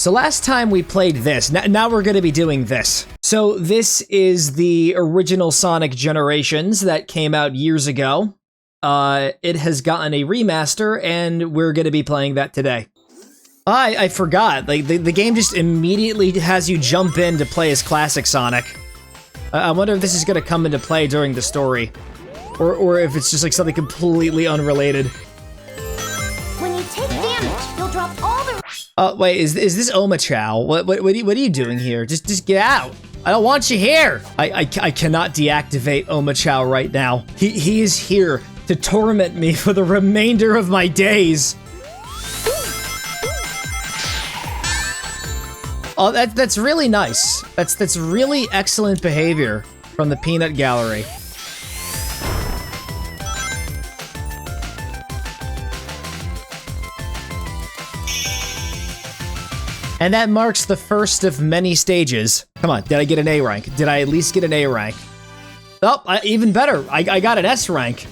So last time we played this, now we're gonna be doing this. So this is the original Sonic Generations that came out years ago. It has gotten a remaster, and we're gonna be playing that today. I forgot, like, the game just immediately has you jump in to play as classic Sonic. I wonder if this is gonna come into play during the story. Or if it's just like something completely unrelated. When you take damage, you'll drop all the... Wait, is this Omochao? What are you doing here? Just get out. I don't want you here. I cannot deactivate Omochao right now. He is here to torment me for the remainder of my days. Oh, that's really nice. That's really excellent behavior from the Peanut Gallery. And that marks the first of many stages. Come on, did I get an A rank? Did I at least get an A rank? Oh, even better, I got an S rank.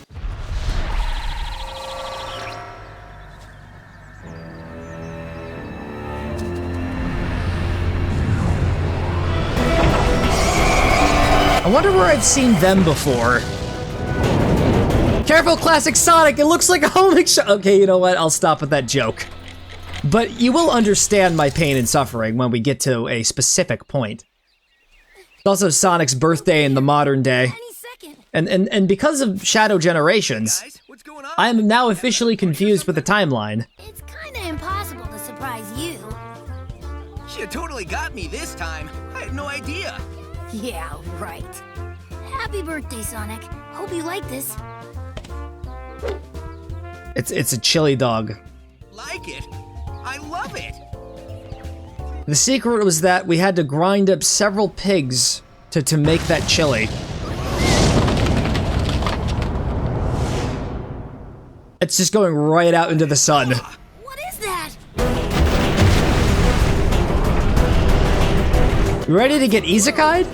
I wonder where I've seen them before. Careful, Classic Sonic, it looks like a homing shot. Okay, you know what, I'll stop with that joke. But you will understand my pain and suffering when we get to a specific point. It's also Sonic's birthday in the modern day. And because of Shadow Generations, I am now officially confused with the timeline. It's kinda impossible to surprise you. You totally got me this time. I had no idea. Yeah, right. Happy birthday, Sonic. Hope you like this. It's a chili dog. Like it? I love it! The secret was that we had to grind up several pigs to make that chili. It's just going right out into the sun. What is that? You ready to get isekai'd?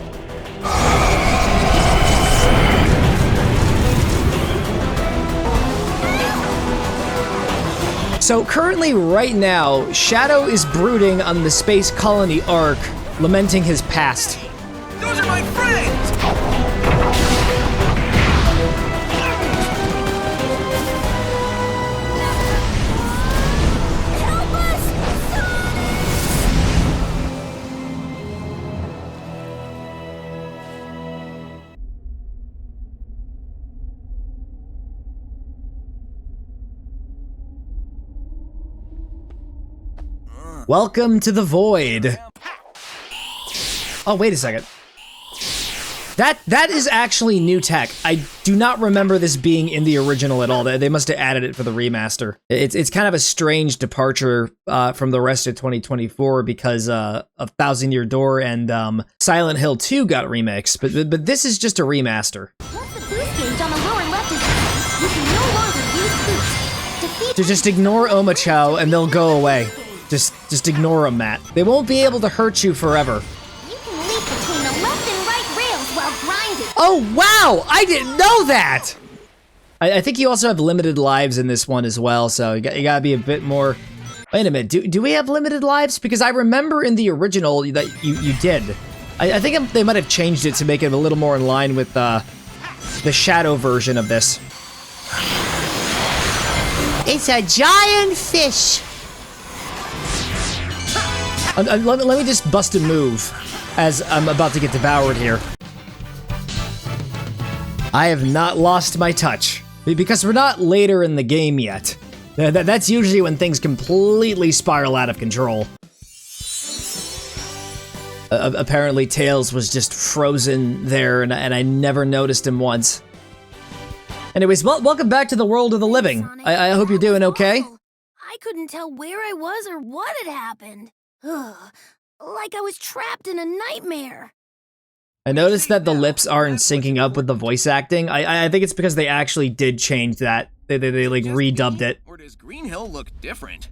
So currently, right now, Shadow is brooding on the space colony Ark, lamenting his past. Those are my friends! Help us! Welcome to the Void. Oh, wait a second. That is actually new tech. I do not remember this being in the original at all. They must have added it for the remaster. It's kind of a strange departure from the rest of 2024 because of Thousand Year Door and Silent Hill 2 got remixed, but this is just a remaster. Once the boost gauge on the lower left is empty, you can no longer use boost. Defeat So just ignore Omochao and they'll go away. Just ignore them, Matt. They won't be able to hurt you forever. You can leap between the left and right rails while grinding. Oh, wow! I didn't know that! I think you also have limited lives in this one as well, so you gotta be a bit more... Wait a minute, do we have limited lives? Because I remember in the original that you did. I think they might have changed it to make it a little more in line with the Shadow version of this. It's a giant fish! Let me just bust a move as I'm about to get devoured here. I have not lost my touch because we're not later in the game yet. That's usually when things completely spiral out of control. Apparently Tails was just frozen there and I never noticed him once. Anyways, welcome back to the world of the living. I hope you're doing okay. I couldn't tell where I was or what had happened. Like I was trapped in a nightmare. I noticed that the lips aren't syncing up with the voice acting. I think it's because they actually did change that. They like redubbed it. Or does Green Hill look different?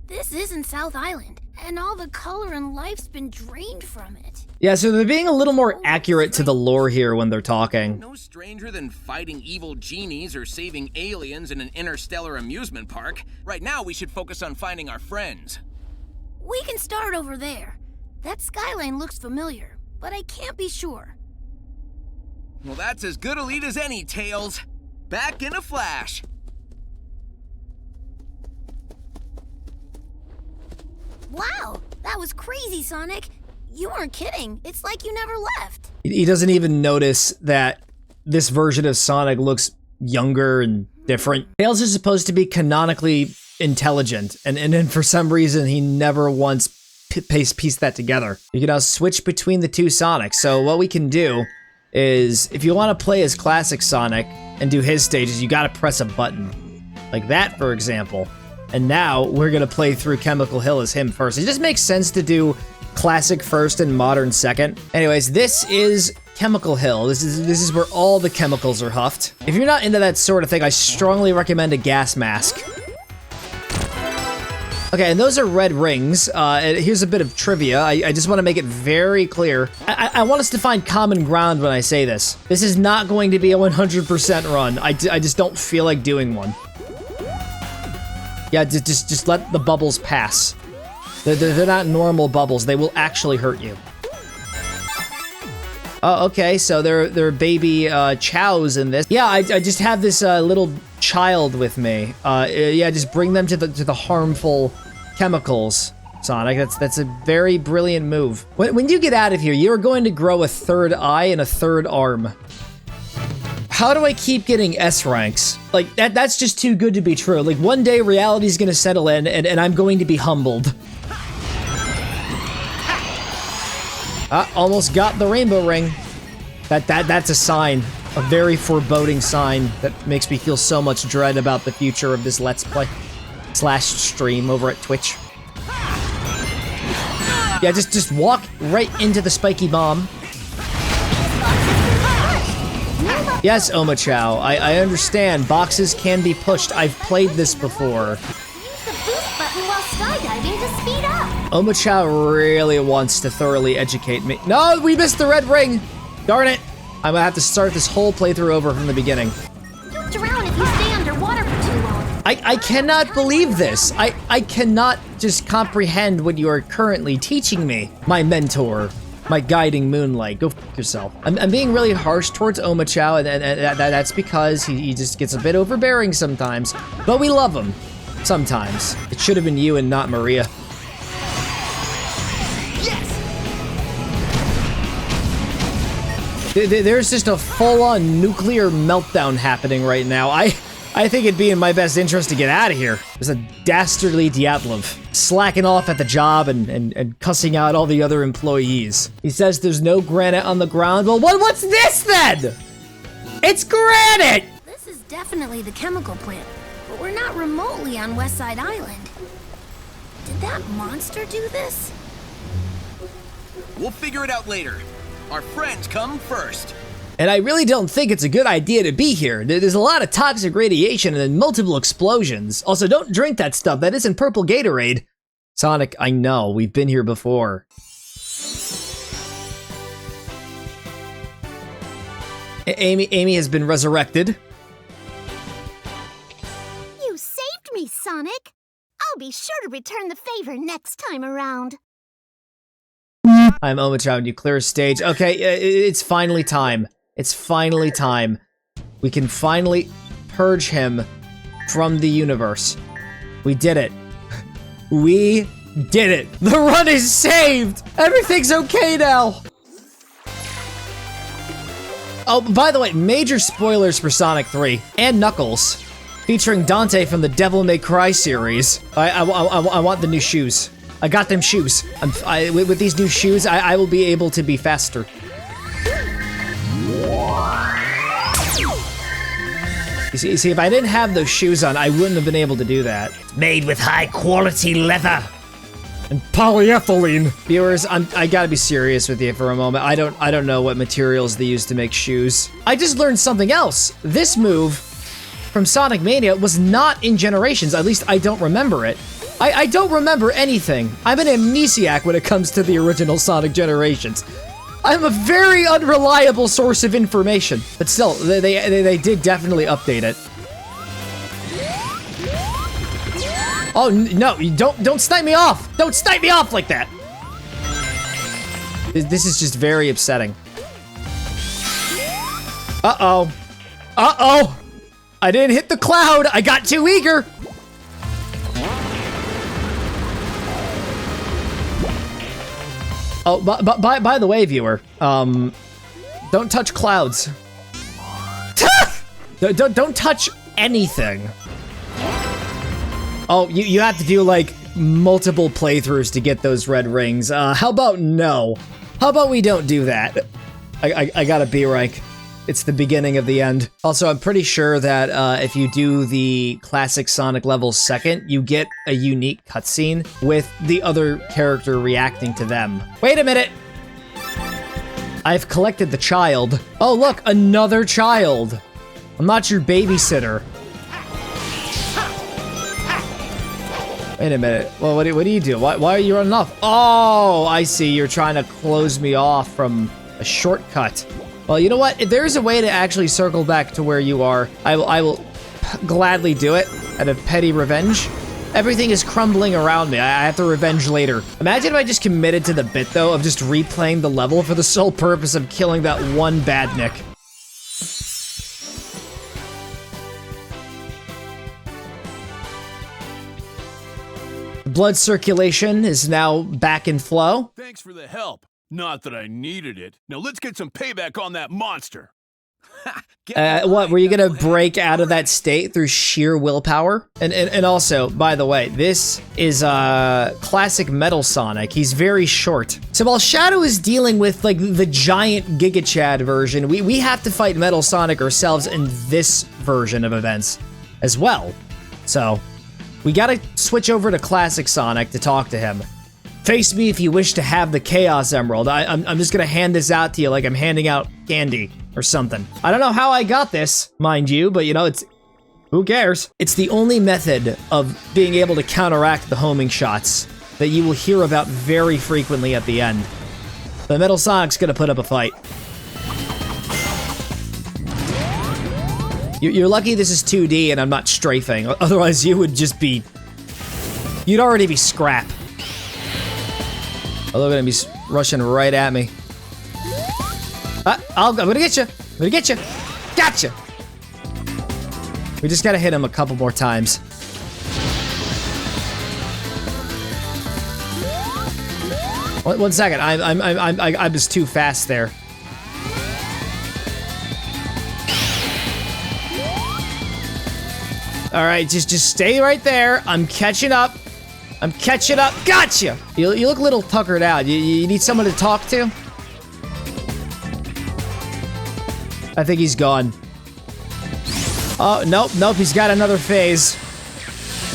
This isn't South Island, and all the color and life's been drained from it. Yeah, so they're being a little more accurate to the lore here when they're talking. No stranger than fighting evil genies or saving aliens in an interstellar amusement park. Right now, we should focus on finding our friends. We can start over there. That skyline looks familiar, but I can't be sure. Well, that's as good a lead as any, Tails. Back in a flash. Wow, that was crazy, Sonic. You weren't kidding. It's like you never left. He doesn't even notice that this version of Sonic looks younger and different. Tails is supposed to be canonically intelligent, and then for some reason he never once pieced that together. You can now switch between the two Sonics. So what we can do is, if you want to play as classic Sonic and do his stages, you gotta press a button. Like that, for example. And now we're gonna play through Chemical Hill as him first. It just makes sense to do classic first and modern second. Anyways, this is Chemical Hill. This is where all the chemicals are huffed. If you're not into that sort of thing, I strongly recommend a gas mask. Okay, and those are red rings. Here's a bit of trivia. I just want to make it very clear. I want us to find common ground when I say this. This is not going to be a 100% run. I just don't feel like doing one. Yeah, just let the bubbles pass. They're not normal bubbles. They will actually hurt you. Oh, okay, so they're baby chows in this. Yeah, I just have this little child with me. Yeah, just bring them to the harmful chemicals, Sonic. That's a very brilliant move. When you get out of here, you're going to grow a third eye and a third arm. How do I keep getting S ranks? Like, that's just too good to be true. Like, one day reality's gonna settle in and I'm going to be humbled. Almost got the rainbow ring. That's a sign. A very foreboding sign that makes me feel so much dread about the future of this Let's Play / stream over at Twitch. Yeah, just walk right into the spiky bomb. Yes, Omochao, I understand. Boxes can be pushed. I've played this before. Use the boost button while skydiving to speed up. Omochao really wants to thoroughly educate me. No, we missed the red ring! Darn it! I'm gonna have to start this whole playthrough over from the beginning. You'll drown if you stay underwater for too long. I cannot believe this. I cannot just comprehend what you are currently teaching me, my mentor. My guiding moonlight. Go f*** yourself. I'm being really harsh towards Omochao, and that's because he just gets a bit overbearing sometimes. But we love him. Sometimes. It should have been you and not Maria. Yes! There's just a full-on nuclear meltdown happening right now. I think it'd be in my best interest to get out of here. There's a dastardly Dyatlov slacking off at the job and cussing out all the other employees. He says there's no granite on the ground. Well, what's this then? It's granite! This is definitely the chemical plant, but we're not remotely on West Side Island. Did that monster do this? We'll figure it out later. Our friends come first. And I really don't think it's a good idea to be here. There's a lot of toxic radiation and then multiple explosions. Also, don't drink that stuff. That isn't purple Gatorade. Sonic, I know. We've been here before. Amy has been resurrected. You saved me, Sonic. I'll be sure to return the favor next time around. I'm Omochao and you clear a stage. Okay, it's finally time. It's finally time. We can finally purge him from the universe. We did it. We did it. The run is saved. Everything's okay now. Oh, by the way, major spoilers for Sonic 3 and Knuckles, featuring Dante from the Devil May Cry series. I want the new shoes. I got them shoes. With these new shoes, I will be able to be faster. You see, if I didn't have those shoes on, I wouldn't have been able to do that. Made with high-quality leather and polyethylene. Viewers, I gotta be serious with you for a moment. I don't know what materials they use to make shoes. I just learned something else. This move from Sonic Mania was not in Generations. At least I don't remember it. I don't remember anything. I'm an amnesiac when it comes to the original Sonic Generations. I'm a very unreliable source of information, but still, they did definitely update it. Oh, no, you don't snipe me off! Don't snipe me off like that! This is just very upsetting. Uh-oh. Uh-oh! I didn't hit the cloud! I got too eager! Oh, by the way, viewer, don't touch clouds. Don't touch anything. Oh, you have to do, like, multiple playthroughs to get those red rings. How about no? How about we don't do that? I gotta be rank. It's the beginning of the end. Also, I'm pretty sure that if you do the classic Sonic levels second, you get a unique cutscene with the other character reacting to them. Wait a minute! I've collected the child. Oh look, another child! I'm not your babysitter. Wait a minute. Well, what do you do? Why are you running off? Oh, I see. You're trying to close me off from a shortcut. Well, you know what? If there's a way to actually circle back to where you are, I will gladly do it out of petty revenge. Everything is crumbling around me. I have to revenge later. Imagine if I just committed to the bit, though, of just replaying the level for the sole purpose of killing that one badnik. Blood circulation is now back in flow. Thanks for the help. Not that I needed it. Now let's get some payback on that monster. What, were you gonna break out of that state through sheer willpower? And also, by the way, this is classic Metal Sonic. He's very short. So while Shadow is dealing with like the giant Giga Chad version, we have to fight Metal Sonic ourselves in this version of events as well. So we gotta switch over to classic Sonic to talk to him. Face me if you wish to have the Chaos Emerald. I'm just gonna hand this out to you like I'm handing out candy or something. I don't know how I got this, mind you, but you know, who cares? It's the only method of being able to counteract the homing shots that you will hear about very frequently at the end. But Metal Sonic's gonna put up a fight. You're lucky this is 2D and I'm not strafing, otherwise you would just be... You'd already be scrap. Oh, they're gonna be rushing right at me. I'm gonna get you. I'm gonna get you. Gotcha. We just gotta hit him a couple more times. One second. I'm just too fast there. All right, just stay right there. I'm catching up. I'm catching up. Gotcha! You look a little tuckered out. You need someone to talk to? I think he's gone. Oh, nope, he's got another phase.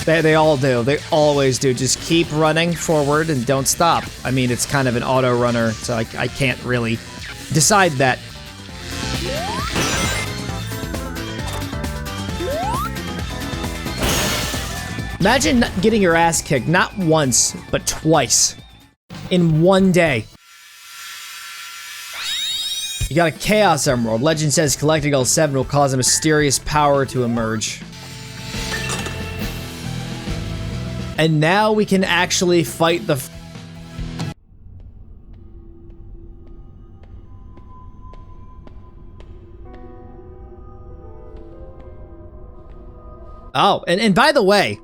They all do. They always do. Just keep running forward and don't stop. I mean, it's kind of an auto runner, so I can't really decide that. Imagine getting your ass kicked, not once, but twice. In one day. You got a Chaos Emerald. Legend says collecting all 7 will cause a mysterious power to emerge. And now we can actually fight the... Oh, and by the way,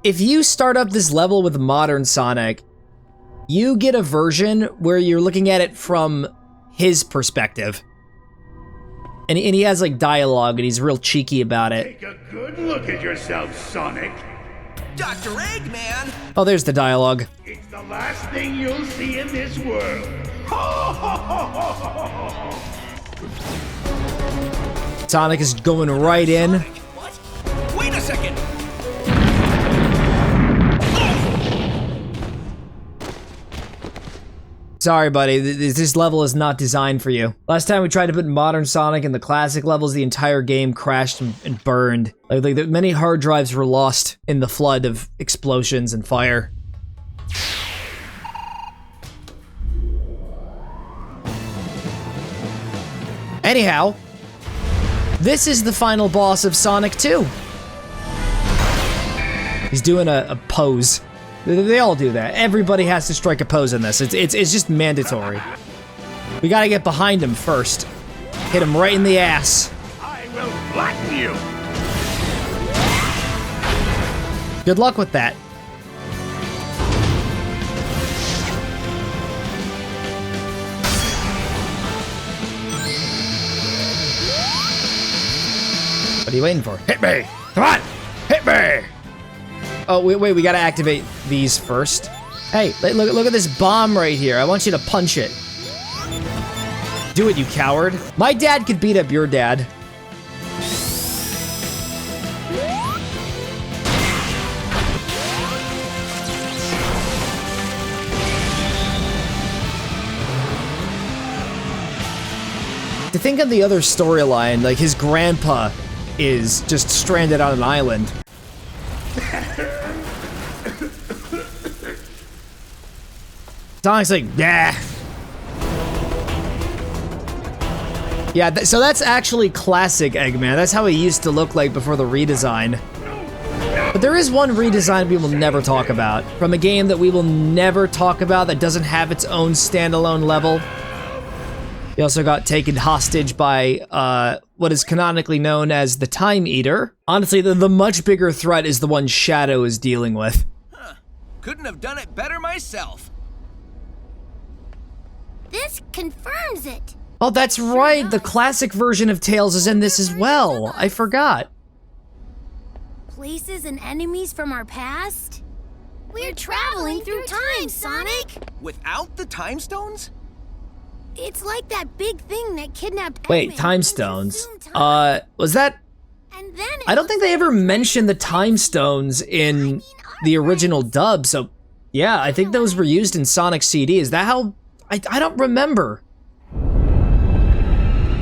if you start up this level with modern Sonic, you get a version where you're looking at it from his perspective. And he has like dialogue and he's real cheeky about it. Take a good look at yourself, Sonic. Dr. Eggman! Oh, there's the dialogue. It's the last thing you'll see in this world. Sonic is going right in. What? Wait a second! Sorry, buddy, this level is not designed for you. Last time we tried to put modern Sonic in the classic levels, the entire game crashed and burned. Like many hard drives were lost in the flood of explosions and fire. Anyhow, this is the final boss of Sonic 2. He's doing a pose. They all do that. Everybody has to strike a pose in this. It's just mandatory. We gotta get behind him first. Hit him right in the ass. I will flatten you. Good luck with that. What are you waiting for? Hit me! Come on! Hit me! Oh, wait, we gotta activate these first. Hey, look at this bomb right here. I want you to punch it. Do it, you coward. My dad could beat up your dad. To think of the other storyline, like his grandpa is just stranded on an island. Sonic's like, yeah. Yeah, so that's actually classic Eggman. That's how he used to look like before the redesign. But there is one redesign we will never talk about. From a game that we will never talk about that doesn't have its own standalone level. He also got taken hostage by what is canonically known as the Time Eater. Honestly, the much bigger threat is the one Shadow is dealing with. Huh. Couldn't have done it better myself. This confirms it. Oh, that's right. The classic version of Tails is in this as well. I forgot. Places and enemies from our past? We're traveling through time, Sonic! Without the time stones? It's like that big thing that kidnapped Wait, Eggman time and stones. consumed time. Was that... And then I don't think they ever mentioned the time stones in the original dub, so... Yeah, I think those were used in Sonic CD. Is that how... I don't remember. There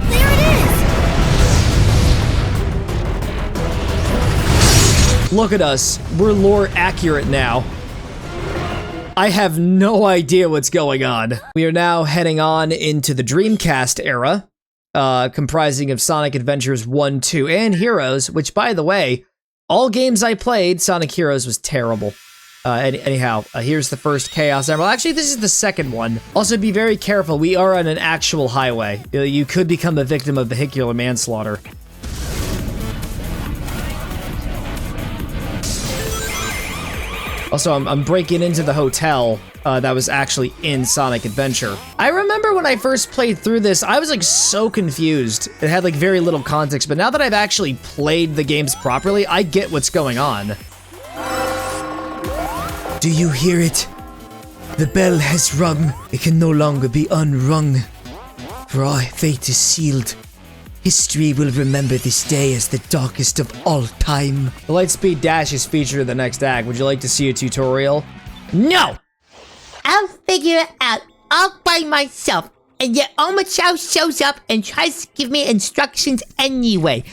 it is! Look at us. We're lore accurate now. I have no idea what's going on. We are now heading on into the Dreamcast era, comprising of Sonic Adventures 1, 2, and Heroes, which, by the way, all games I played, Sonic Heroes was terrible. Anyhow, here's the first Chaos Emerald. Actually, this is the second one. Also, be very careful. We are on an actual highway. You could become a victim of vehicular manslaughter. Also, I'm breaking into the hotel that was actually in Sonic Adventure. I remember when I first played through this, I was like so confused. It had like very little context, but now that I've actually played the games properly, I get what's going on. Do you hear it? The bell has rung. It can no longer be unrung. For our fate is sealed. History will remember this day as the darkest of all time. The Lightspeed Dash is featured in the next act. Would you like to see a tutorial? No! I'll figure it out all by myself. And yet Omochao shows up and tries to give me instructions anyway.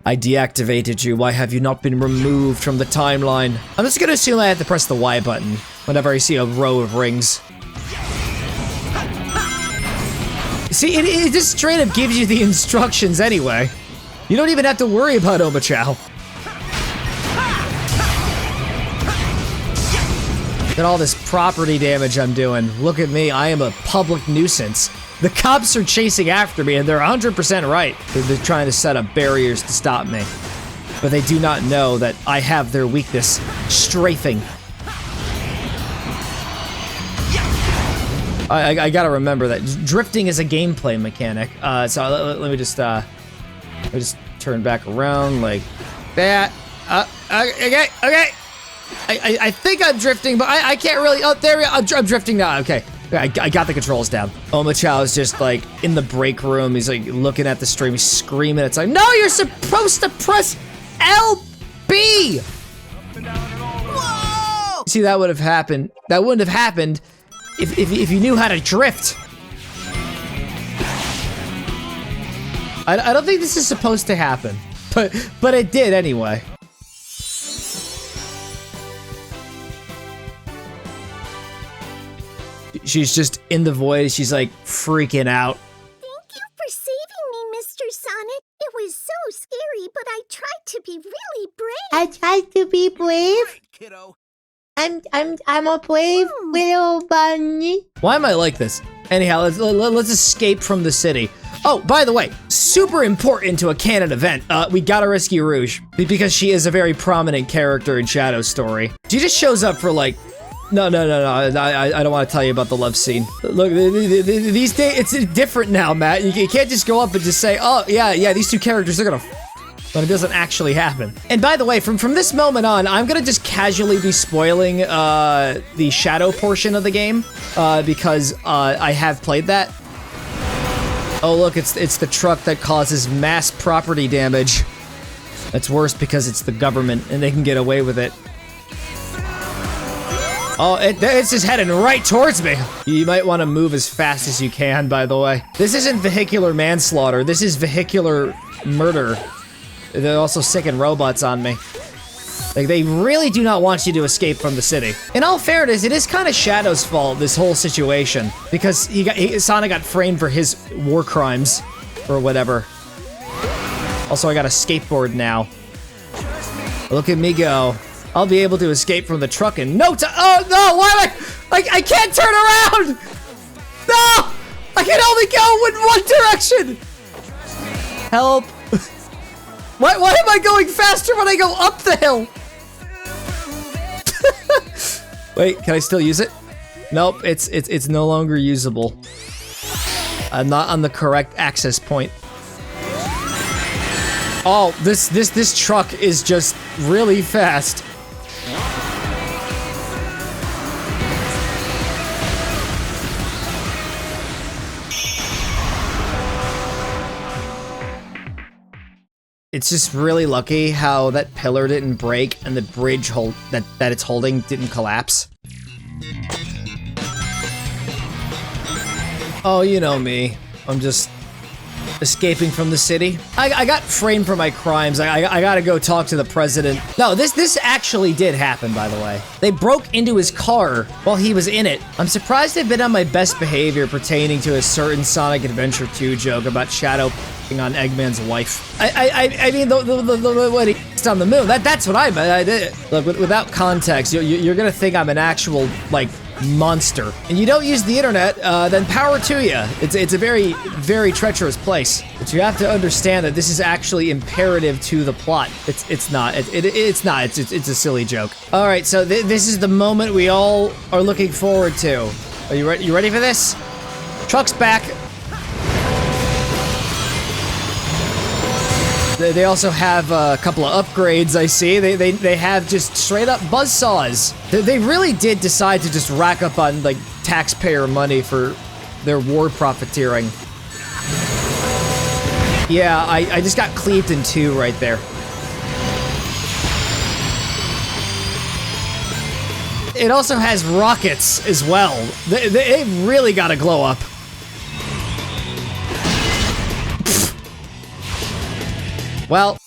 I deactivated you. Why have you not been removed from the timeline? I'm just gonna assume I have to press the Y button whenever I see a row of rings. See, it just straight up gives you the instructions anyway. You don't even have to worry about Omochao. Look at all this property damage I'm doing. Look at me, I am a public nuisance. The cops are chasing after me, and they're 100% right. They're trying to set up barriers to stop me. But they do not know that I have their weakness, strafing. I gotta remember that drifting is a gameplay mechanic. So let me just turn back around like that. Okay. I think I'm drifting, but I can't really. Oh, there we go. I'm drifting now. Okay. I got the controls down. Omochao is just like in the break room. He's like looking at the stream. He's screaming. It's like, no, you're supposed to press LB. Whoa! See, that would have happened. That wouldn't have happened if you knew how to drift. I don't think this is supposed to happen, but it did anyway. She's just in the void. She's like freaking out. Thank you for saving me, Mr. Sonic. It was so scary, but I tried to be really brave. I tried to be brave. kiddo. I'm a brave little bunny. Why am I like this? Anyhow, let's escape from the city. Oh, by the way, super important to a canon event. We gotta rescue Rouge because she is a very prominent character in Shadow's story. She just shows up for like, no. I don't want to tell you about the love scene. Look, these days it's different now, Matt. You can't just go up and just say, oh yeah, these two characters are gonna. But it doesn't actually happen. And by the way, from this moment on, I'm gonna just casually be spoiling the Shadow portion of the game because I have played that. Oh look, it's the truck that causes mass property damage. That's worse because it's the government and they can get away with it. Oh, it's just heading right towards me. You might want to move as fast as you can, by the way. This isn't vehicular manslaughter. This is vehicular murder. They're also sicking robots on me. Like, they really do not want you to escape from the city. In all fairness, it is kind of Shadow's fault, this whole situation. Because Sonic got framed for his war crimes. Or whatever. Also, I got a skateboard now. Look at me go. I'll be able to escape from the truck in no time. Oh, no! Why am I can't turn around! No! I can only go in one direction! Help. Why am I going faster when I go up the hill? Wait, can I still use it? Nope, it's no longer usable. I'm not on the correct access point. Oh, this truck is just really fast. It's just really lucky how that pillar didn't break and the bridge that it's holding didn't collapse. Oh, you know me. I'm just escaping from the city. I got framed for my crimes. I gotta go talk to the president. No, this actually did happen, by the way. They broke into his car while he was in it. I'm surprised I've been on my best behavior pertaining to a certain Sonic Adventure 2 joke about Shadow on Eggman's wife. I mean, the when he's on the moon. That's what I meant. I did. Look, without context, you're gonna think I'm an actual, like, monster. And you don't use the internet, then power to you. It's a very, very treacherous place. But you have to understand that this is actually imperative to the plot. It's not. It's not. It's a silly joke. All right, so this is the moment we all are looking forward to. Are you ready? You ready for this? Truck's back. They also have a couple of upgrades, I see. They have just straight up buzzsaws. They really did decide to just rack up on, like, taxpayer money for their war profiteering. Yeah, I just got cleaved in two right there. It also has rockets as well. They really gotta glow up. Well,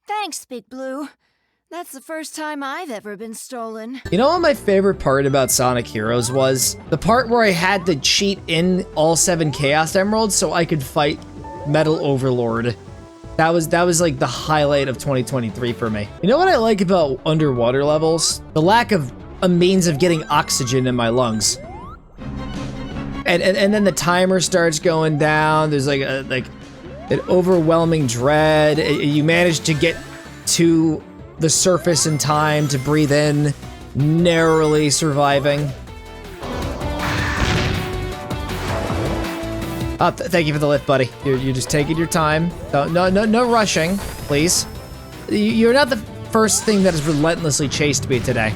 thanks, Big Blue. That's the first time I've ever been stolen. you know what my favorite part about Sonic Heroes was? The part where I had to cheat in all 7 Chaos Emeralds so I could fight Metal Overlord. That was like the highlight of 2023 for me. You know what I like about underwater levels? The lack of a means of getting oxygen in my lungs. And then the timer starts going down. There's like an overwhelming dread. You manage to get to the surface in time to breathe in, narrowly surviving. Oh, thank you for the lift, buddy. You're just taking your time. No rushing, please. You're not the first thing that has relentlessly chased me today.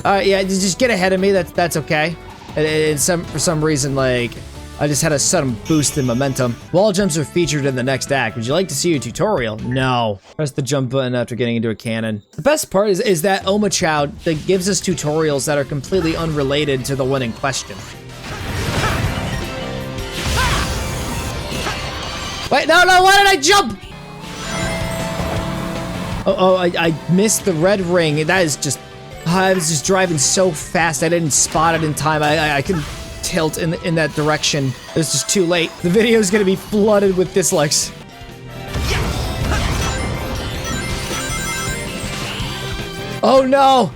Yeah, just get ahead of me. That's okay. And for some reason, like, I just had a sudden boost in momentum. Wall jumps are featured in the next act. Would you like to see a tutorial? No. Press the jump button after getting into a cannon. The best part is that Omochow that gives us tutorials that are completely unrelated to the one in question. Wait, no, why did I jump? Oh, I missed the red ring. That is just... I was just driving so fast, I didn't spot it in time. I couldn't tilt in that direction. It was just too late. The video is gonna be flooded with dislikes. Oh no!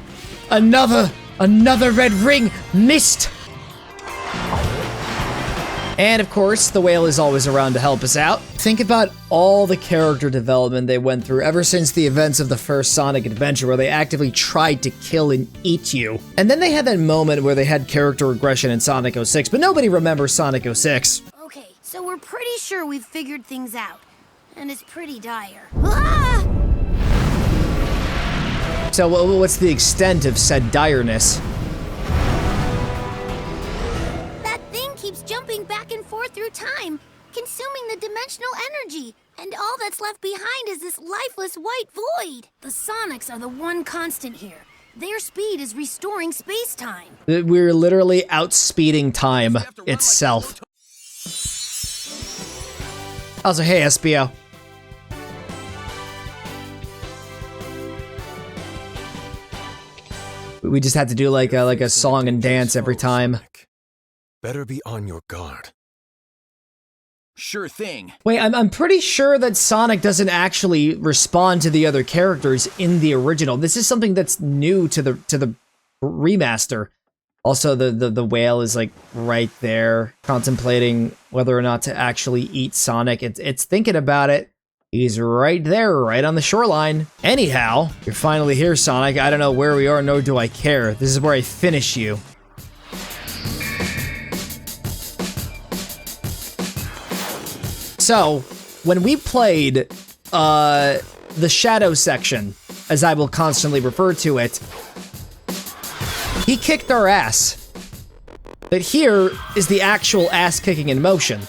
Another red ring missed! And of course, the whale is always around to help us out. Think about all the character development they went through ever since the events of the first Sonic adventure where they actively tried to kill and eat you. And then they had that moment where they had character regression in Sonic 06, but nobody remembers Sonic 06. Okay, so we're pretty sure we've figured things out. And it's pretty dire. Ah! So what's the extent of said direness? That thing keeps jumping back and forth through time, consuming the dimensional energy. And all that's left behind is this lifeless white void. The Sonics are the one constant here. Their speed is restoring space-time. We're literally outspeeding time itself. Also, hey, SBO. We just had to do like a song and dance every time. Better be on your guard. Sure thing. Wait, I'm pretty sure that Sonic doesn't actually respond to the other characters in the original. This is something that's new to the remaster. Also, the whale is like right there, contemplating whether or not to actually eat Sonic. It's thinking about it. He's right there, right on the shoreline. Anyhow, you're finally here, Sonic. I don't know where we are, nor do I care. This is where I finish you. So, when we played the Shadow section, as I will constantly refer to it, he kicked our ass. But here is the actual ass kicking in motion.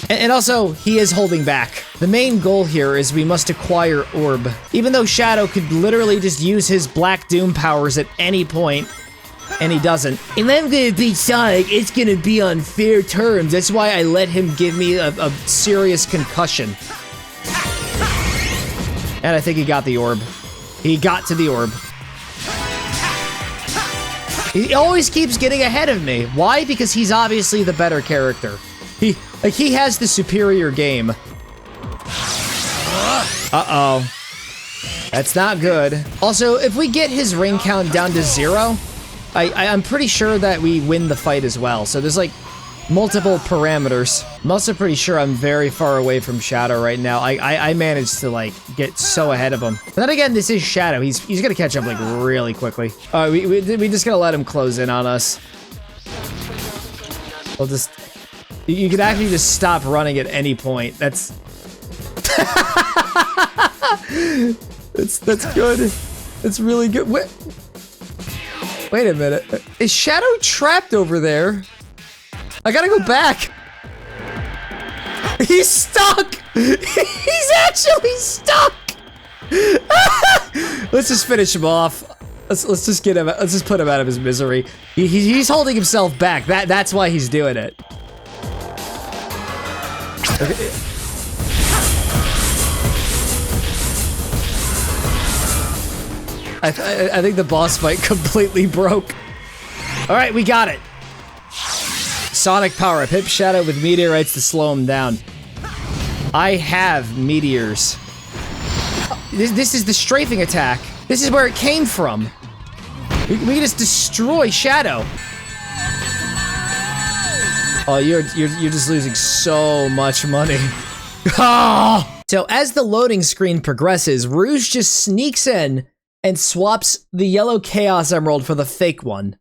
And also, he is holding back. The main goal here is we must acquire Orb. Even though Shadow could literally just use his Black Doom powers at any point, and he doesn't. If I'm gonna beat Sonic, it's gonna be on fair terms. That's why I let him give me a serious concussion. And I think he got the Orb. He got to the Orb. He always keeps getting ahead of me. Why? Because he's obviously the better character. He has the superior game. Uh-oh. That's not good. Also, if we get his ring count down to 0, I'm pretty sure that we win the fight as well. So there's like multiple parameters. I'm also pretty sure I'm very far away from Shadow right now. I managed to like get so ahead of him. But then again, this is Shadow. He's gonna catch up like really quickly. We just gotta let him close in on us. We'll just... You can actually just stop running at any point. That's that's good. It's really good. Wait a minute. Is Shadow trapped over there? I gotta go back. He's stuck. He's actually stuck. Let's just finish him off. Let's just get him. Let's just put him out of his misery. He's holding himself back. That's why he's doing it. Okay. I think the boss fight completely broke. All right, we got it. Sonic power up. Hit Shadow with meteorites to slow him down. I have meteors. This is the strafing attack. This is where it came from. We can just destroy Shadow. Oh, you're just losing so much money. Oh! So as the loading screen progresses, Rouge just sneaks in and swaps the yellow Chaos Emerald for the fake one.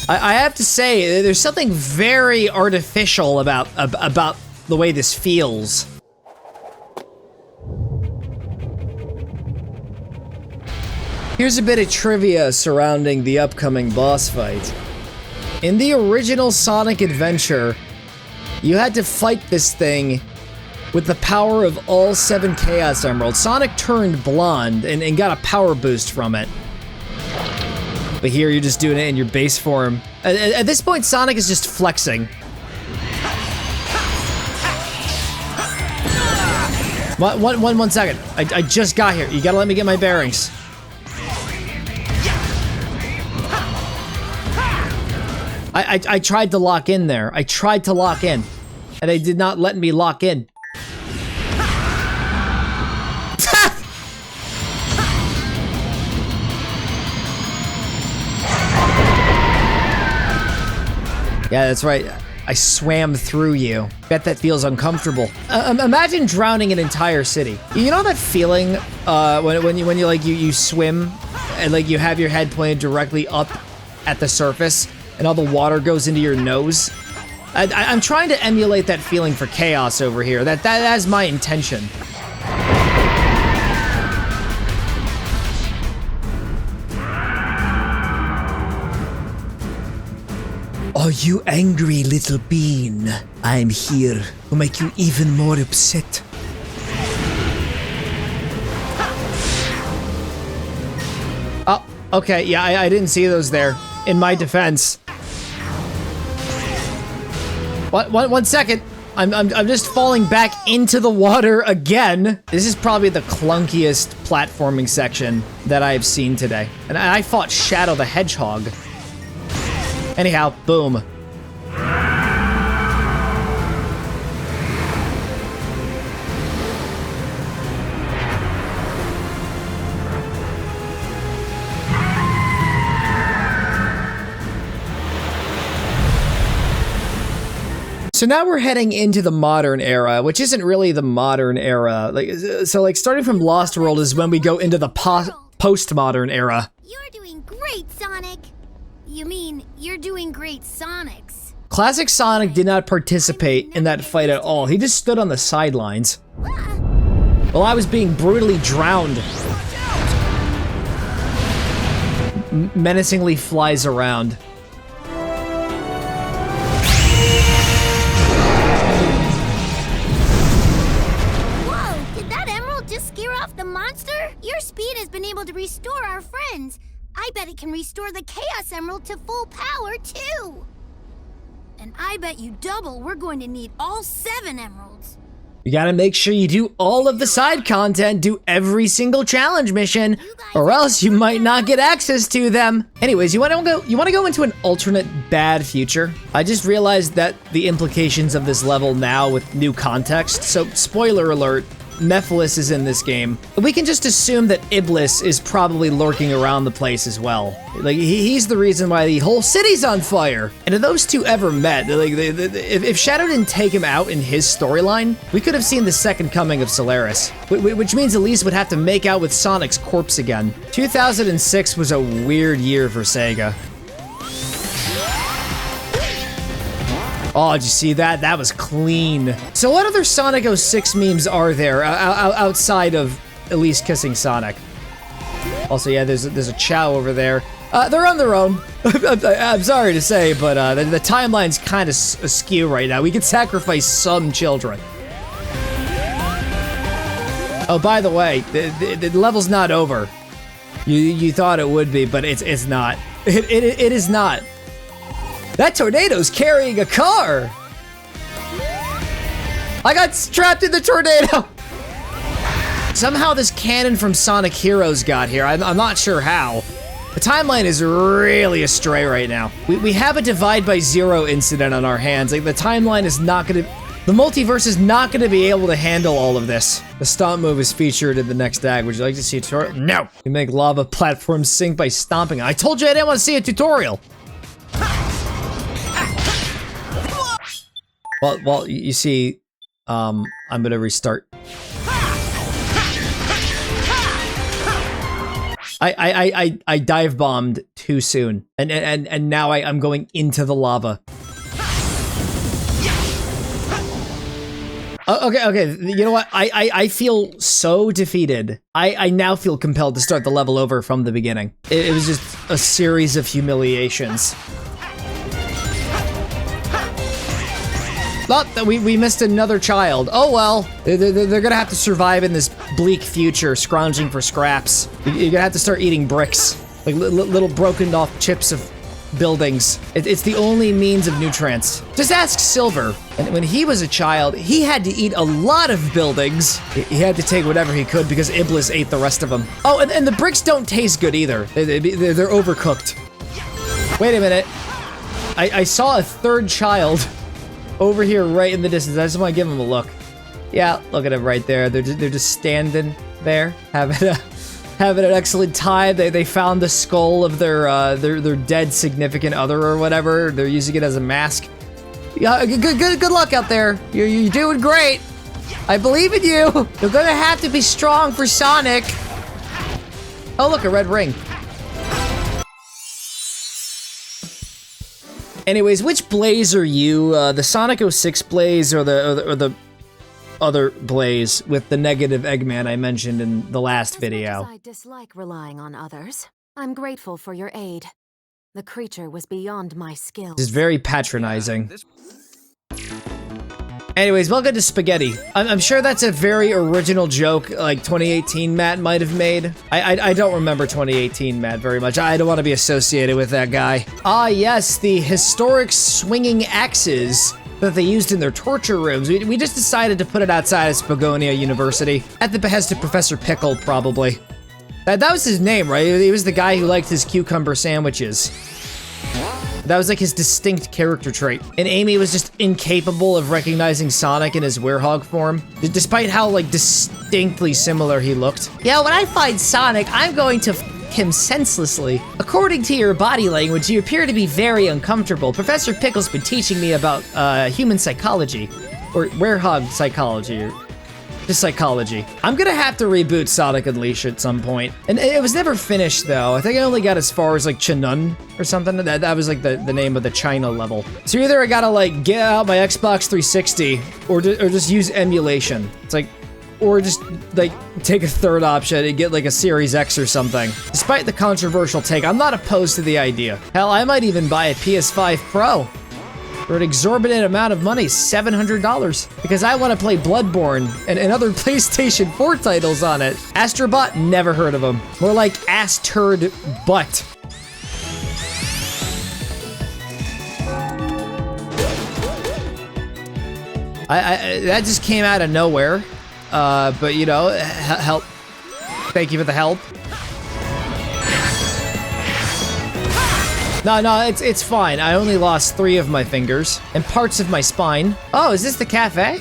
I have to say, there's something very artificial about the way this feels. Here's a bit of trivia surrounding the upcoming boss fight. In the original Sonic adventure, you had to fight this thing with the power of all 7 Chaos Emeralds. Sonic turned blonde and got a power boost from it. But here you're just doing it in your base form. At this point, Sonic is just flexing. One second. I just got here. You gotta let me get my bearings. I tried to lock in there. I tried to lock in. And they did not let me lock in. Yeah, that's right. I swam through you. Bet that feels uncomfortable. Imagine drowning an entire city. You know that feeling when you swim and like you have your head pointed directly up at the surface and all the water goes into your nose? I'm trying to emulate that feeling for Chaos over here. That's my intention. Are you angry, little bean? I'm here to make you even more upset. Oh, okay, yeah, I didn't see those there. In my defense. One second. I'm just falling back into the water again. This is probably the clunkiest platforming section that I've seen today. And I fought Shadow the Hedgehog. Anyhow, boom. So now we're heading into the modern era, which isn't really the modern era. So starting from Lost World is when we go into the postmodern era. You're doing great, Sonic. You mean, you're doing great, Sonics. Classic Sonic did not participate in that fight at all. He just stood on the sidelines. While I was being brutally drowned. Menacingly flies around. Whoa, did that emerald just scare off the monster? Your speed has been able to restore our friends. I bet it can restore the Chaos Emerald to full power, too. And I bet you double we're going to need all 7 emeralds. You gotta make sure you do all of the side content, do every single challenge mission, or else you might not get access to them. Anyways, you wanna go into an alternate bad future? I just realized that the implications of this level now with new context, so spoiler alert, Mephiles is in this game. We can just assume that Iblis is probably lurking around the place as well. Like, he's the reason why the whole city's on fire. And if those two ever met, like, if Shadow didn't take him out in his storyline, we could have seen the second coming of Solaris. Which means Elise would have to make out with Sonic's corpse again. 2006 was a weird year for Sega. Oh, did you see that? That was clean. So what other Sonic 06 memes are there outside of Elise kissing Sonic? Also, yeah, there's a Chow over there. They're on their own. I'm sorry to say, but the timeline's kind of askew right now. We could sacrifice some children. Oh, by the way, the level's not over. You thought it would be, but it's not. It is not. That tornado's carrying a car! I got trapped in the tornado! Somehow this cannon from Sonic Heroes got here. I'm not sure how. The timeline is really astray right now. We have a Divide by Zero incident on our hands. Like, the timeline is not gonna... The multiverse is not gonna be able to handle all of this. The stomp move is featured in the next act. Would you like to see a tutorial? No! You make lava platforms sink by stomping. I told you I didn't want to see a tutorial! Well, you see, I'm gonna restart. I dive bombed too soon, and now I'm going into the lava. Okay, you know what? I feel so defeated. I now feel compelled to start the level over from the beginning. It was just a series of humiliations. Oh, we missed another child. Oh well, they're gonna have to survive in this bleak future, scrounging for scraps. You're gonna have to start eating bricks, like little broken off chips of buildings. It's the only means of nutrients. Just ask Silver. And when he was a child, he had to eat a lot of buildings. He had to take whatever he could because Iblis ate the rest of them. Oh, and the bricks don't taste good either. They're overcooked. Wait a minute. I saw a third child over here right in the distance. I just want to give him a look. Yeah, look at him right there. They're just standing there, having an excellent time. They found the skull of their dead significant other or whatever. They're using it as a mask. Yeah, good luck out there. You're doing great. I believe in you. You're gonna have to be strong for Sonic. Oh, look, a red ring. Anyways, which Blaze are you? The Sonic 06 Blaze or the other Blaze with the negative Eggman I mentioned in the last video? I dislike relying on others. I'm grateful for your aid. The creature was beyond my skills. This is very patronizing. Anyways, welcome to Spaghetti. I'm sure that's a very original joke, like 2018 Matt might have made. I don't remember 2018 Matt very much. I don't want to be associated with that guy. Ah, yes, the historic swinging axes that they used in their torture rooms. We just decided to put it outside of Spagonia University, at the behest of Professor Pickle, probably. That was his name, right? He was the guy who liked his cucumber sandwiches. That was like his distinct character trait. And Amy was just incapable of recognizing Sonic in his werehog form, despite how like distinctly similar he looked. Yeah, when I find Sonic, I'm going to him senselessly. According to your body language, you appear to be very uncomfortable. Professor Pickle's been teaching me about human psychology, or werehog psychology, or just psychology. I'm gonna have to reboot Sonic Unleashed at some point. And it was never finished though. I think I only got as far as like Chinun or something. That was like the name of the China level. So either I gotta like get out my Xbox 360 or just use emulation. It's like, or just like take a third option and get like a Series X or something. Despite the controversial take, I'm not opposed to the idea. Hell, I might even buy a PS5 Pro for an exorbitant amount of money, $700, because I want to play Bloodborne and other PlayStation 4 titles on it. Astrobot, never heard of them. More like ass turd butt. I that just came out of nowhere, but you know, help. Thank you for the help. No, it's fine. I only lost 3 of my fingers and parts of my spine. Oh, is this the cafe?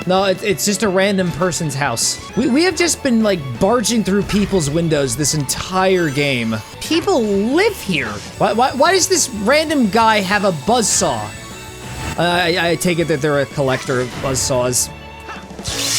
No, it's just a random person's house. We have just been like barging through people's windows this entire game. People live here. Why does this random guy have a buzzsaw? I take it that they're a collector of buzzsaws.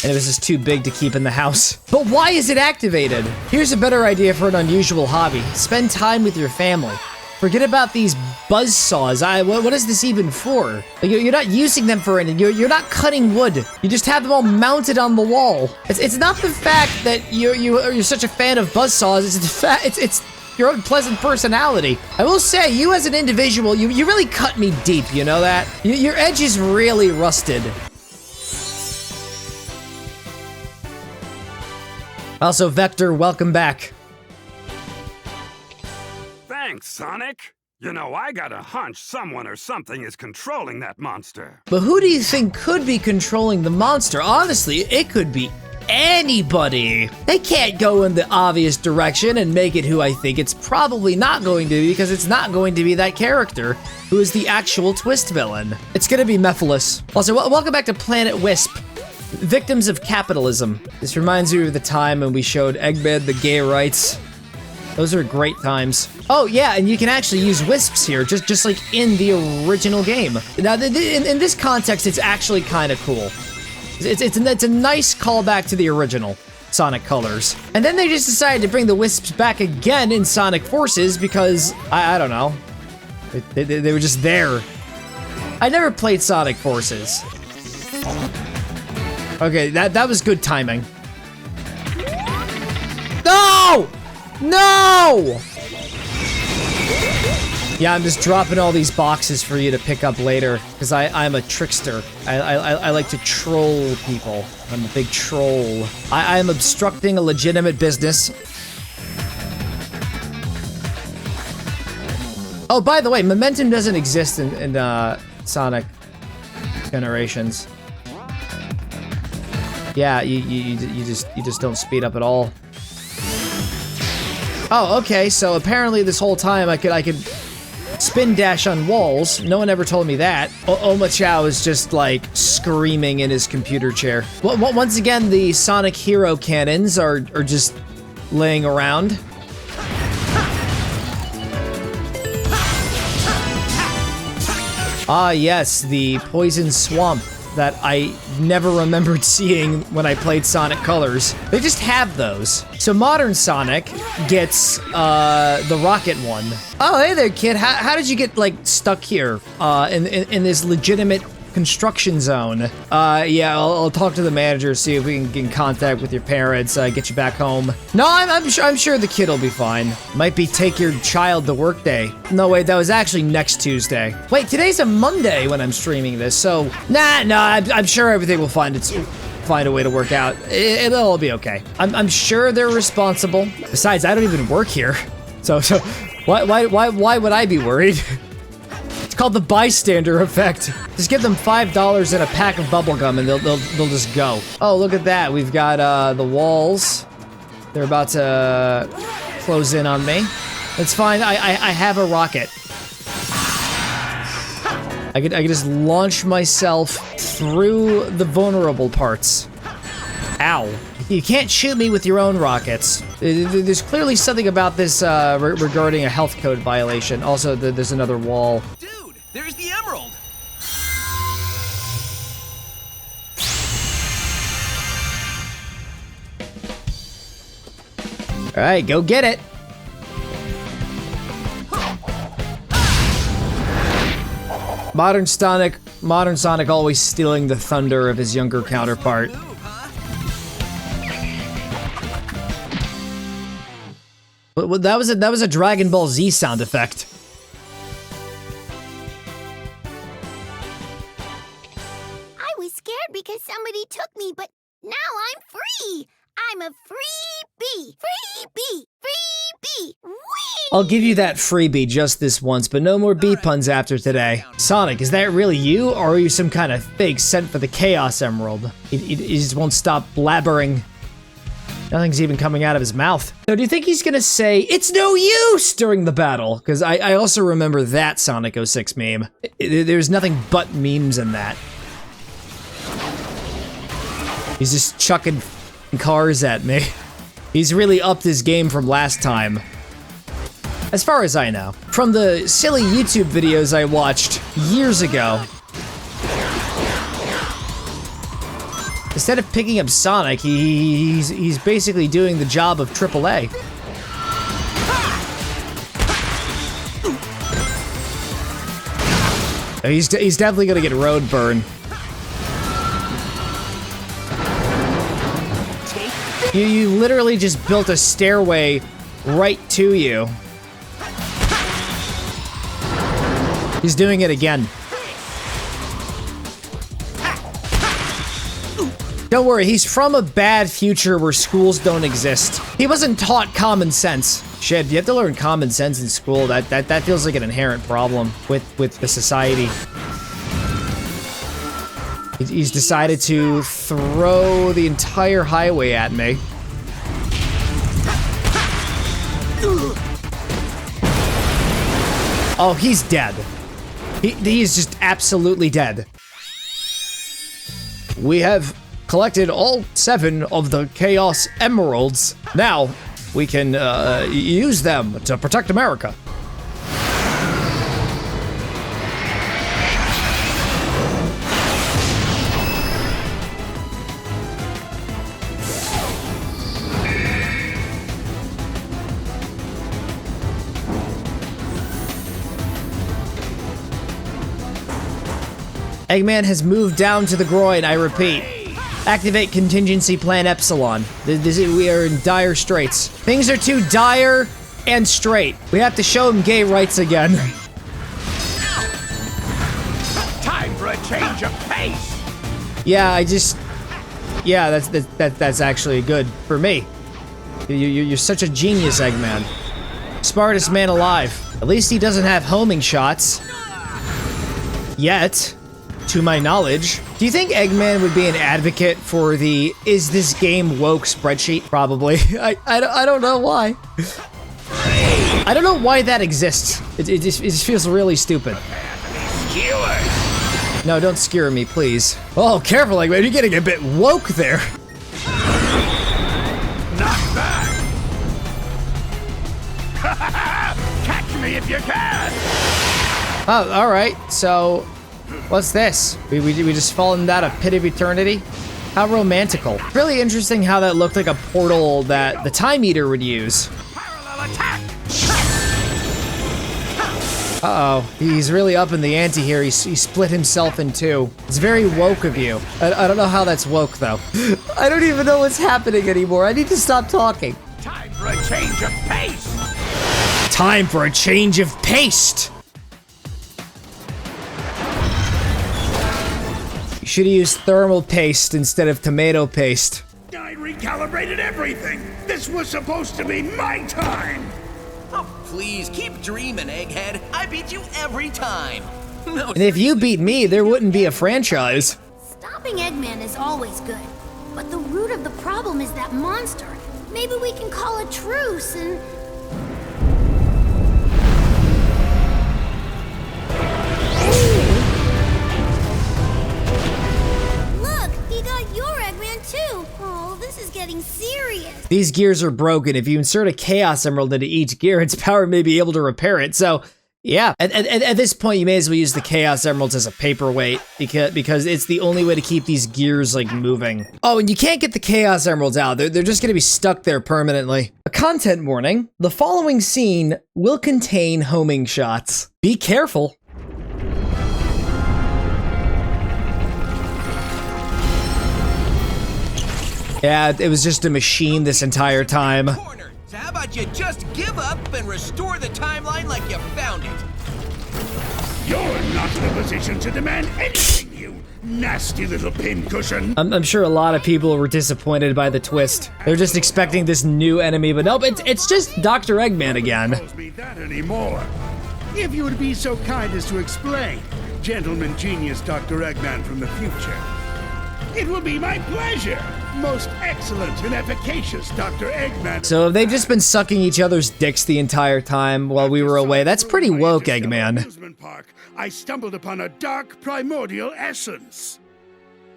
And it was just too big to keep in the house. But why is it activated? Here's a better idea for an unusual hobby. Spend time with your family. Forget about these buzzsaws. What is this even for? Like, you're not using them for anything. You're not cutting wood. You just have them all mounted on the wall. It's not the fact that you're such a fan of buzzsaws. It's the fact it's your own pleasant personality. I will say, you as an individual, you really cut me deep. You know that? Your edge is really rusted. Also, Vector, welcome back. Thanks, Sonic. You know, I got a hunch someone or something is controlling that monster. But who do you think could be controlling the monster? Honestly, it could be anybody. They can't go in the obvious direction and make it who I think it's probably not going to be, because it's not going to be that character who is the actual twist villain. It's gonna be Mephiles. Also, welcome back to Planet Wisp. Victims of capitalism. This reminds me of the time when we showed Eggman the gay rights. Those are great times. Oh yeah, and you can actually use wisps here, just like in the original game. Now, in this context, it's actually kind of cool. It's a nice callback to the original Sonic colors. And then they just decided to bring the wisps back again in Sonic Forces because, I don't know. They were just there. I never played Sonic Forces. Okay, that was good timing. No! No! Yeah, I'm just dropping all these boxes for you to pick up later, because I'm a trickster. I like to troll people. I'm a big troll. I am obstructing a legitimate business. Oh, by the way, momentum doesn't exist in Sonic Generations. Yeah, you just don't speed up at all. Oh, okay. So apparently this whole time I could spin dash on walls. No one ever told me that. Oma Chow is just like screaming in his computer chair. Once again, the Sonic hero cannons are just laying around. Ah, yes, the poison swamp that I never remembered seeing when I played Sonic Colors. They just have those. So modern Sonic gets the rocket one. Oh, hey there, kid. How did you get like stuck here in this legitimate construction zone? Yeah, I'll talk to the manager, see if we can get in contact with your parents, get you back home. No, I'm sure the kid will be fine. Might be take your child to work day. No, wait, that was actually next Tuesday. Wait, today's a Monday when I'm streaming this, so I'm sure everything will find a way to work out. It'll all be okay. I'm sure they're responsible. Besides, I don't even work here, so why would I be worried? It's called the bystander effect. Just give them $5 and a pack of bubblegum and they'll just go. Oh, look at that. We've got the walls. They're about to close in on me. It's fine. I have a rocket. I could just launch myself through the vulnerable parts. Ow. You can't shoot me with your own rockets. There's clearly something about this regarding a health code violation. Also, there's another wall. Dude, there's the emerald. All right, go get it. Modern Sonic always stealing the thunder of his younger counterpart. But that was a Dragon Ball Z sound effect. I was scared because somebody took me, but now I'm free. I'm a free bee. Free bee. Free bee. Whee! I'll give you that freebie just this once, but no more bee puns after today. Sonic, is that really you, or are you some kind of fake sent for the Chaos Emerald? He just won't stop blabbering. Nothing's even coming out of his mouth. So do you think he's gonna say, "It's no use" during the battle? Because I also remember that Sonic 06 meme. There's nothing but memes in that. He's just chucking cars at me. He's really upped his game from last time. As far as I know. From the silly YouTube videos I watched years ago. Instead of picking up Sonic, he's basically doing the job of AAA. He's definitely gonna get road burn. You literally just built a stairway right to you. He's doing it again. Don't worry, he's from a bad future where schools don't exist. He wasn't taught common sense. Shit, you have to learn common sense in school. That feels like an inherent problem with the society. He's decided to throw the entire highway at me. Oh, he's dead. He is just absolutely dead. We have collected all 7 of the Chaos Emeralds. Now, we can use them to protect America. Eggman has moved down to the groin, I repeat. Activate contingency plan Epsilon. We are in dire straits. Things are too dire and straight. We have to show him gay rights again. Time for a change of pace. Yeah, that's actually good for me. You're such a genius, Eggman. Smartest man alive. At least he doesn't have homing shots. Yet. To my knowledge. Do you think Eggman would be an advocate for the "is this game woke" spreadsheet? Probably. I don't know why. I don't know why that exists. It just feels really stupid. No, don't skewer me, please. Oh, careful, like, man, you're getting a bit woke there. Not back! Catch me if you can! Oh, all right. So, what's this? We just fallen down a pit of eternity? How romantical. Really interesting how that looked like a portal that the Time Eater would use. Parallel attack! Uh-oh, he's really up in the ante here. He split himself in two. It's very woke of you. I don't know how that's woke, though. I don't even know what's happening anymore. I need to stop talking. Time for a change of pace! Time for a change of pace! You should have used thermal paste instead of tomato paste. I recalibrated everything! This was supposed to be my time! Oh, please, keep dreaming, Egghead. I beat you every time. No, And if you beat me, there wouldn't be a franchise. Stopping Eggman is always good, but the root of the problem is that monster. Maybe we can call a truce and... Look, he got your Eggman too. Oh, this is getting serious. These gears are broken. If you insert a Chaos Emerald into each gear, its power may be able to repair it. So, yeah. At this point, you may as well use the Chaos Emeralds as a paperweight because it's the only way to keep these gears, like, moving. Oh, and you can't get the Chaos Emeralds out. They're just gonna be stuck there permanently. A content warning. The following scene will contain homing shots. Be careful. Yeah, it was just a machine this entire time. corner. So how about you just give up and restore the timeline like you found it? You're not in a position to demand anything, you nasty little pincushion! I'm sure a lot of people were disappointed by the twist. They're just expecting this new enemy, but nope, it's just Dr. Eggman again. Calls me that anymore. If you would be so kind as to explain, gentleman genius Dr. Eggman from the future. It will be my pleasure, most excellent and efficacious Dr. Eggman. So have they just been sucking each other's dicks the entire time while we were away? That's pretty woke, Eggman. Amusement park, I stumbled upon a dark primordial essence.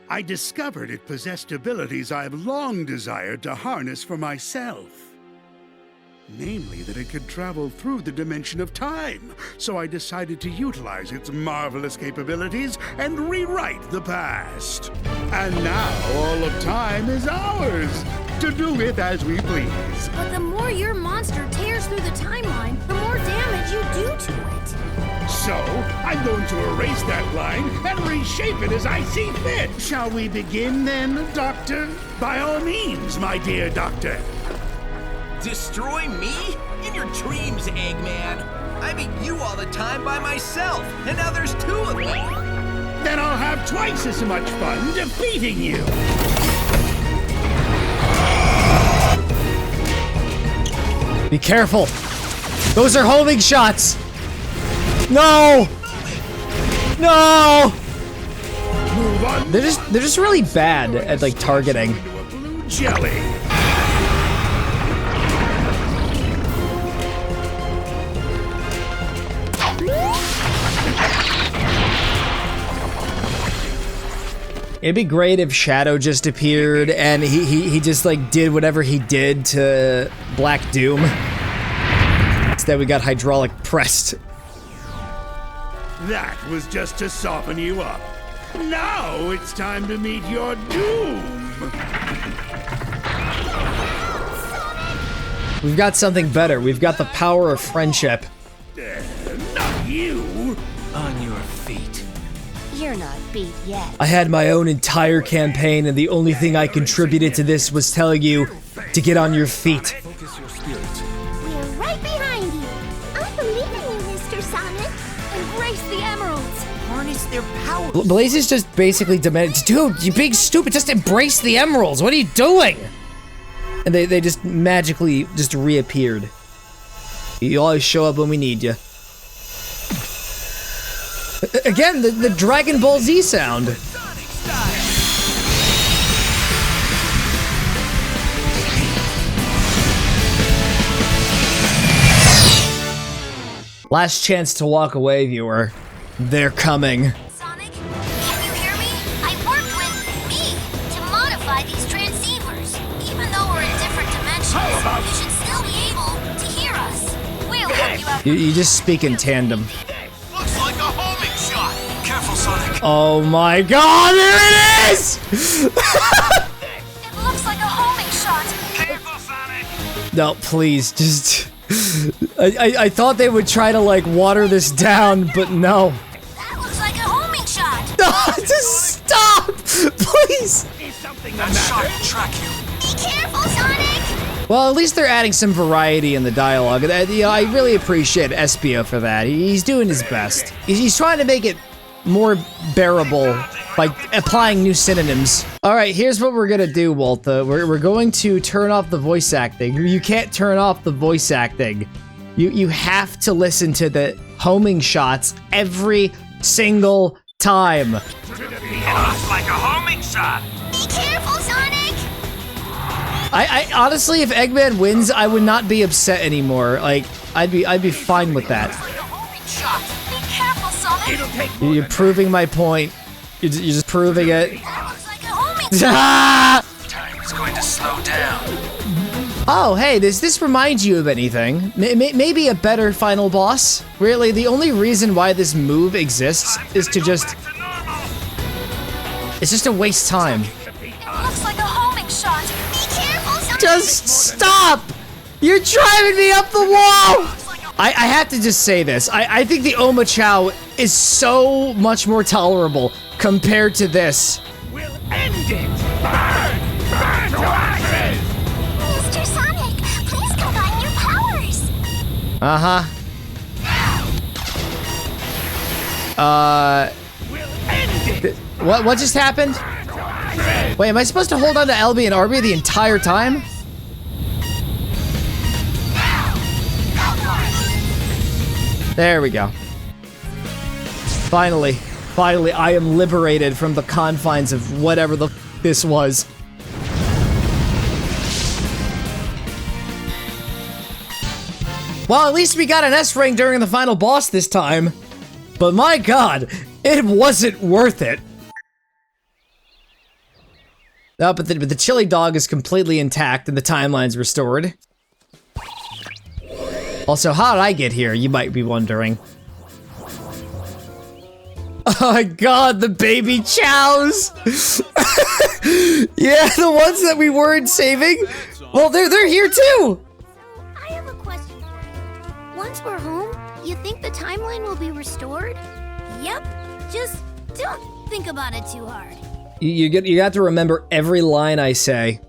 I discovered it possessed abilities I've long desired to harness for myself. Namely, that it could travel through the dimension of time. So I decided to utilize its marvelous capabilities and rewrite the past. And now all of time is ours, to do with as we please. But the more your monster tears through the timeline, the more damage you do to it. So, I'm going to erase that line and reshape it as I see fit. Shall we begin then, Doctor? By all means, my dear Doctor. Destroy me? In your dreams, Eggman. I beat you all the time by myself, and now there's two of me. Then I'll have twice as much fun defeating you. Be careful. Those are homing shots. No! No! Move on. They're just really bad at, like, targeting. Into a blue jelly. It'd be great if Shadow just appeared and he just like did whatever he did to Black Doom. Instead we got hydraulic pressed. That was just to soften you up. Now it's time to meet your doom. We've got something better. We've got the power of friendship. Not you. On your feet. You're not beat yet. I had my own entire campaign and the only thing I contributed to this was telling you to get on your feet. Focus your spirit. We're right behind you. I believe in you, Mr. Sonic. Embrace the emeralds! Harness their power. Blaze is just basically demanding, dude, you being stupid, just embrace the emeralds. What are you doing? And they just magically just reappeared. You always show up when we need you. Again, the Dragon Ball Z sound. Sonic style. Last chance to walk away, viewer. They're coming. Sonic, can you hear me? I worked with me to modify these transceivers. Even though we're in different dimensions, you should still be able to hear us. We'll help you out. You just speak in tandem. Looks like a homing shot. Careful, Sonic. Oh my god, there it is! It looks like a homing shot. Careful, Sonic. No, please, just... I thought they would try to, like, water this down, but no. That looks like a homing shot. No, just stop! Please! That shot will track you. Be careful, Sonic. Well, at least they're adding some variety in the dialogue. I really appreciate Espio for that. He's doing his best. He's trying to make it more bearable by applying new synonyms. All right, here's what we're gonna do, Walter. We're going to turn off the voice acting. You can't turn off the voice acting. You have to listen to the homing shots every single time. It looks like a homing shot. Be careful, Sonic. I honestly, if Eggman wins, I would not be upset anymore. Like, I'd be fine with that. Like a homing shot. Be careful, Sonic. You're proving my point. You're just proving it. That looks like a homing Ah! Time is going to slow down. Oh, hey, does this remind you of anything? Maybe a better final boss? Really, the only reason why this move exists is to just... It's just to waste time. It looks like a homing shot. Be careful, Sonic. Just stop! You're driving me up the wall! I have to just say this. I think the Oma Chow is so much more tolerable compared to this. We'll end it. Burn! Burn to ashes! Mr. Sonic, please combine your powers. Uh-huh. We'll end it. What just happened? Wait, am I supposed to hold on to LB and RB the entire time? There we go. Finally, I am liberated from the confines of whatever the f this was. Well, at least we got an S rank during the final boss this time. But my god, it wasn't worth it. Oh, but the chili dog is completely intact and the timeline's restored. Also, how did I get here, you might be wondering. Oh my god, the baby chows! Yeah, the ones that we weren't saving? Well, they're here too! I have a question for you. Once we're home, you think the timeline will be restored? Yep. Just don't think about it too hard. You got to remember every line I say.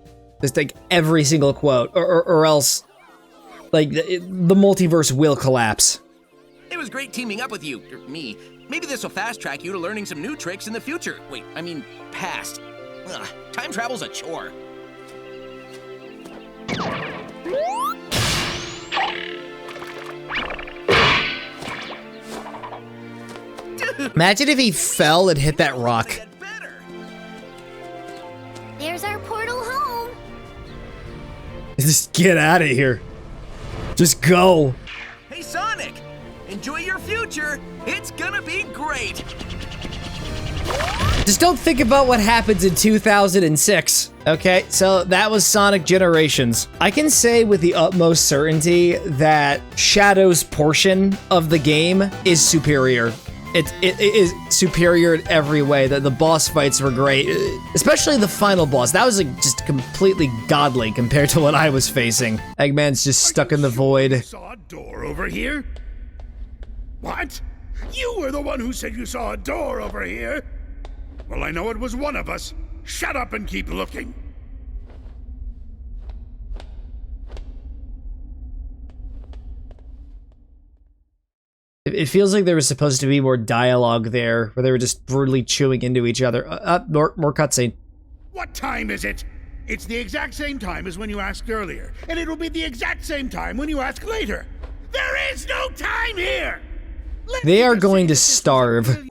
Just like every single quote, or else, like, the multiverse will collapse. It was great teaming up with you, or me. Maybe this will fast track you to learning some new tricks in the future. Wait, I mean, past. Ugh, time travel's a chore. Imagine if he fell and hit that rock. There's our portal home. Just get out of here. Just go. Hey, Sonic! Enjoy your future! It's gonna be great! Just don't think about what happens in 2006. Okay, so that was Sonic Generations. I can say with the utmost certainty that Shadow's portion of the game is superior. It is superior in every way. The boss fights were great, especially the final boss. That was like just completely godly compared to what I was facing. Eggman's just stuck in the void. Saw a door over here? What? You were the one who said you saw a door over here? Well, I know it was one of us. Shut up and keep looking. It feels like there was supposed to be more dialogue there, where they were just brutally chewing into each other. More cutscene. What time is it? It's the exact same time as when you asked earlier, and it'll be the exact same time when you ask later. There is no time here! They are going to starve.